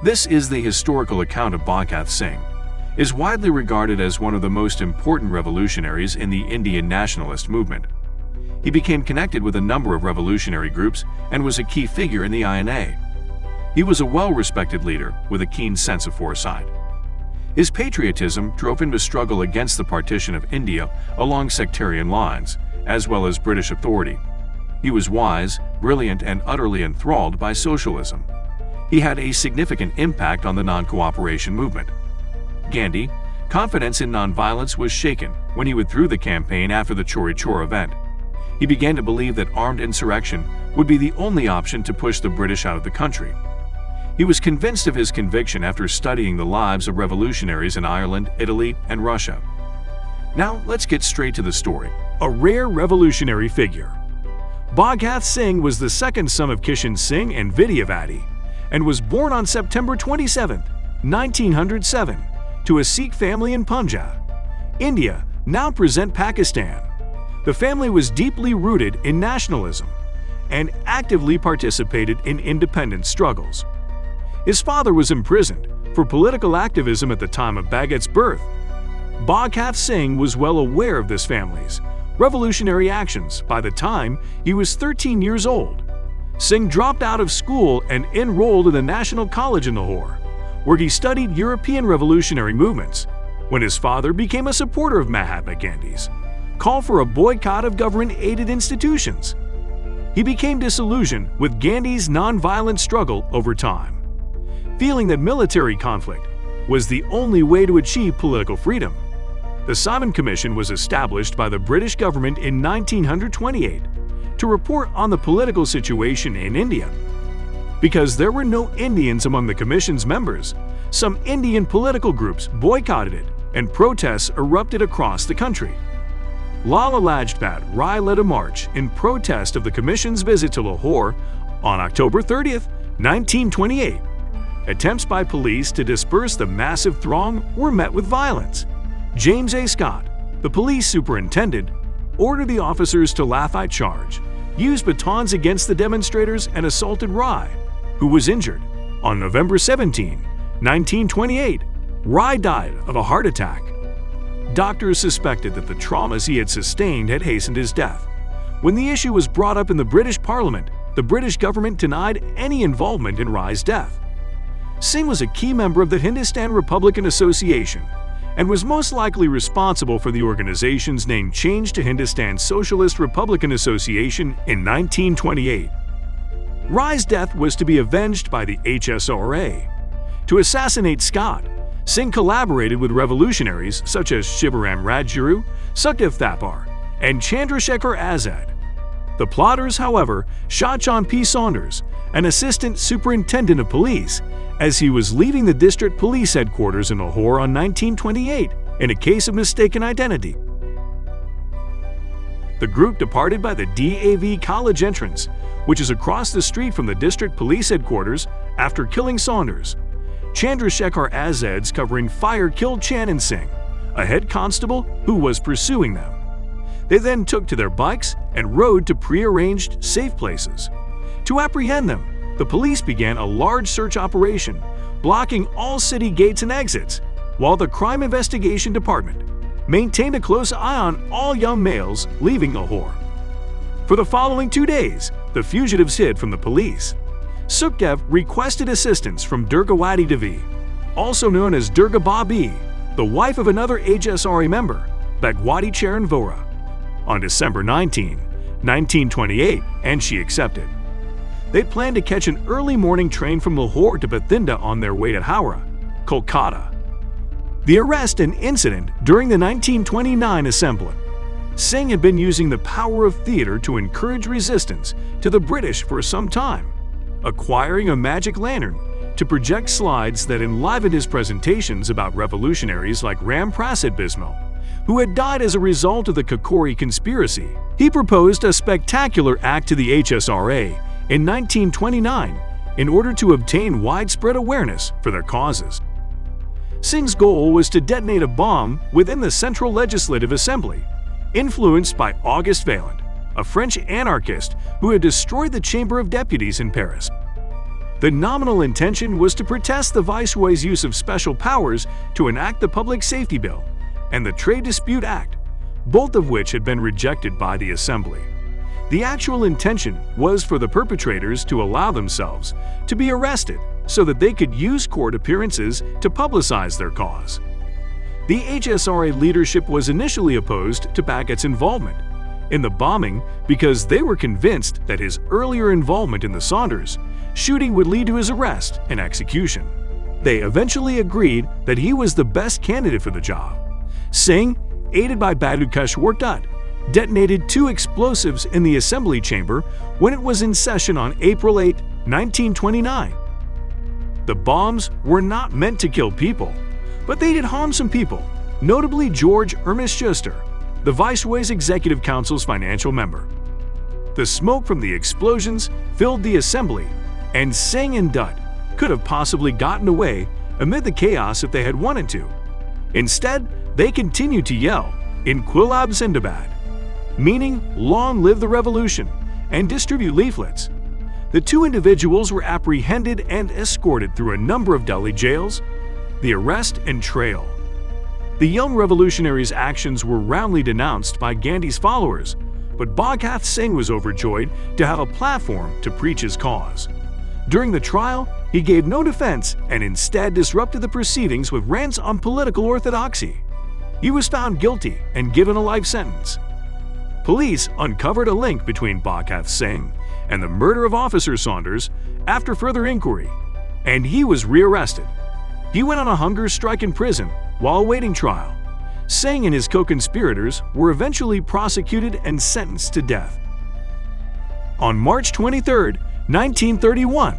This is the historical account of Bhagat Singh, is widely regarded as one of the most important revolutionaries in the Indian Nationalist Movement. He became connected with a number of revolutionary groups and was a key figure in the INA. He was a well-respected leader with a keen sense of foresight. His patriotism drove him to struggle against the partition of India along sectarian lines, as well as British authority. He was wise, brilliant, and utterly enthralled by socialism. He had a significant impact on the non-cooperation movement. Gandhi, confidence in nonviolence was shaken when he withdrew the campaign after the Chauri Chaura event. He began to believe that armed insurrection would be the only option to push the British out of the country. He was convinced of his conviction after studying the lives of revolutionaries in Ireland, Italy, and Russia. Now let's get straight to the story. A rare revolutionary figure. Bhagat Singh was the second son of Kishan Singh and Vidyavati, and was born on September 27, 1907, to a Sikh family in Punjab, India, now present Pakistan. The family was deeply rooted in nationalism and actively participated in independence struggles. His father was imprisoned for political activism at the time of Bhagat's birth. Bhagat Singh was well aware of this family's revolutionary actions by the time he was 13 years old. Singh dropped out of school and enrolled in the National College in Lahore, where he studied European revolutionary movements, when his father became a supporter of Mahatma Gandhi's call for a boycott of government-aided institutions. He became disillusioned with Gandhi's nonviolent struggle over time, feeling that military conflict was the only way to achieve political freedom. The Simon Commission was established by the British government in 1928 to report on the political situation in India. Because there were no Indians among the Commission's members, some Indian political groups boycotted it and protests erupted across the country. Lala Lajpat Rai led a march in protest of the Commission's visit to Lahore on October 30, 1928. Attempts by police to disperse the massive throng were met with violence. James A. Scott, the police superintendent, ordered the officers to Lafayette charge, used batons against the demonstrators, and assaulted Rai, who was injured. On November 17, 1928, Rai died of a heart attack. Doctors suspected that the traumas he had sustained had hastened his death. When the issue was brought up in the British Parliament, the British government denied any involvement in Rai's death. Singh was a key member of the Hindustan Republican Association and was most likely responsible for the organization's name change to Hindustan Socialist Republican Association in 1928. Rai's death was to be avenged by the HSRA. To assassinate Scott, Singh collaborated with revolutionaries such as Shivaram Rajguru, Sukhdev Thapar, and Chandrasekhar Azad. The plotters, however, shot John P. Saunders, an assistant superintendent of police, as he was leaving the district police headquarters in Lahore on 1928 in a case of mistaken identity. The group departed by the DAV College entrance, which is across the street from the district police headquarters, after killing Saunders. Chandrasekhar Azad's covering fire killed Chanan Singh, a head constable who was pursuing them. They then took to their bikes and rode to prearranged safe places. To apprehend them, the police began a large search operation, blocking all city gates and exits, while the Crime Investigation Department maintained a close eye on all young males leaving Lahore. For the following 2 days, the fugitives hid from the police. Sukhdev requested assistance from Durgawati Devi, also known as Durga Babi, the wife of another HSRA member, Bhagwati Charan Vora, on December 19, 1928, and she accepted. They planned to catch an early morning train from Lahore to Bathinda on their way to Howrah, Kolkata. The arrest and incident during the 1929 assembly. Singh had been using the power of theater to encourage resistance to the British for some time, acquiring a magic lantern to project slides that enlivened his presentations about revolutionaries like Ram Prasad Bismil, who had died as a result of the Kakori conspiracy. He proposed a spectacular act to the HSRA in 1929 in order to obtain widespread awareness for their causes. Singh's goal was to detonate a bomb within the Central Legislative Assembly, influenced by Auguste Vaillant, a French anarchist who had destroyed the Chamber of Deputies in Paris. The nominal intention was to protest the Viceroy's use of special powers to enact the Public Safety Bill and the Trade Dispute Act, both of which had been rejected by the Assembly. The actual intention was for the perpetrators to allow themselves to be arrested so that they could use court appearances to publicize their cause. The HSRA leadership was initially opposed to Bhagat's involvement in the bombing because they were convinced that his earlier involvement in the Saunders shooting would lead to his arrest and execution. They eventually agreed that he was the best candidate for the job. Singh, aided by Bhagat Singh, detonated 2 explosives in the assembly chamber when it was in session on April 8, 1929. The bombs were not meant to kill people, but they did harm some people, notably George Ernest Schuster, the Viceroy's Executive Council's financial member. The smoke from the explosions filled the assembly, and Singh and Dutt could have possibly gotten away amid the chaos if they had wanted to. Instead, they continued to yell, "Inquilab Zindabad," meaning "Long live the revolution," and distribute leaflets. The 2 individuals were apprehended and escorted through a number of Delhi jails. The arrest and trail. The young revolutionaries' actions were roundly denounced by Gandhi's followers, but Bhagat Singh was overjoyed to have a platform to preach his cause. During the trial, he gave no defense and instead disrupted the proceedings with rants on political orthodoxy. He was found guilty and given a life sentence. Police uncovered a link between Bhagat Singh and the murder of Officer Saunders after further inquiry, and he was rearrested. He went on a hunger strike in prison while awaiting trial. Singh and his co-conspirators were eventually prosecuted and sentenced to death. On March 23, 1931,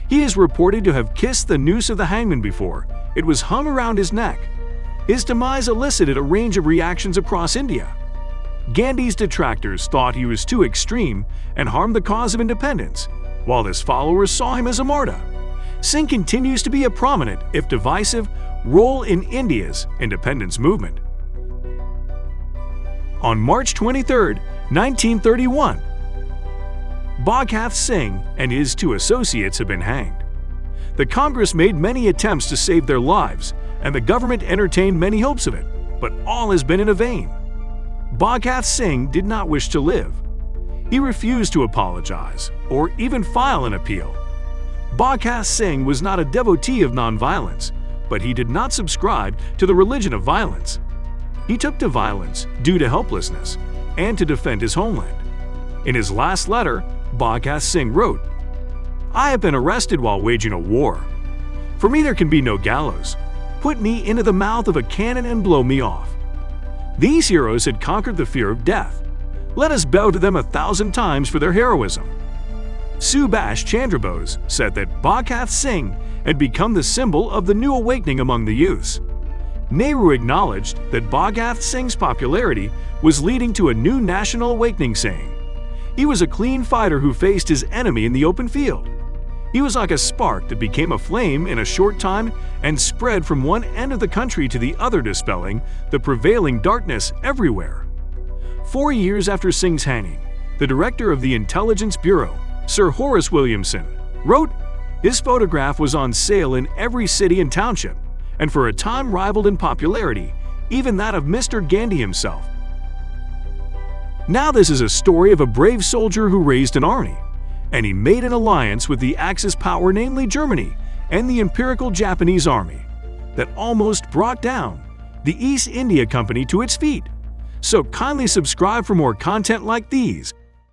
he is reported to have kissed the noose of the hangman before it was hung around his neck. His demise elicited a range of reactions across India. Gandhi's detractors thought he was too extreme and harmed the cause of independence, while his followers saw him as a martyr. Singh continues to be a prominent, if divisive, role in India's independence movement. On March 23, 1931, Bhagat Singh and his 2 associates have been hanged. The Congress made many attempts to save their lives, and the government entertained many hopes of it, but all has been in vain. Bhagat Singh did not wish to live. He refused to apologize or even file an appeal. Bhagat Singh was not a devotee of nonviolence, but he did not subscribe to the religion of violence. He took to violence due to helplessness and to defend his homeland. In his last letter, Bhagat Singh wrote, "I have been arrested while waging a war. For me there can be no gallows. Put me into the mouth of a cannon and blow me off." These heroes had conquered the fear of death. Let us bow to them 1,000 times for their heroism. Subhash Chandra Bose said that Bhagat Singh had become the symbol of the new awakening among the youths. Nehru acknowledged that Bhagat Singh's popularity was leading to a new national awakening, saying, "He was a clean fighter who faced his enemy in the open field. He was like a spark that became a flame in a short time and spread from one end of the country to the other, dispelling the prevailing darkness everywhere." 4 years after Singh's hanging, the director of the Intelligence Bureau, Sir Horace Williamson, wrote, "His photograph was on sale in every city and township, and for a time rivaled in popularity even that of Mr. Gandhi himself." Now this is a story of a brave soldier who raised an army, and he made an alliance with the Axis power, namely Germany, and the Imperial Japanese Army, that almost brought down the East India Company to its feet. So kindly subscribe for more content like these.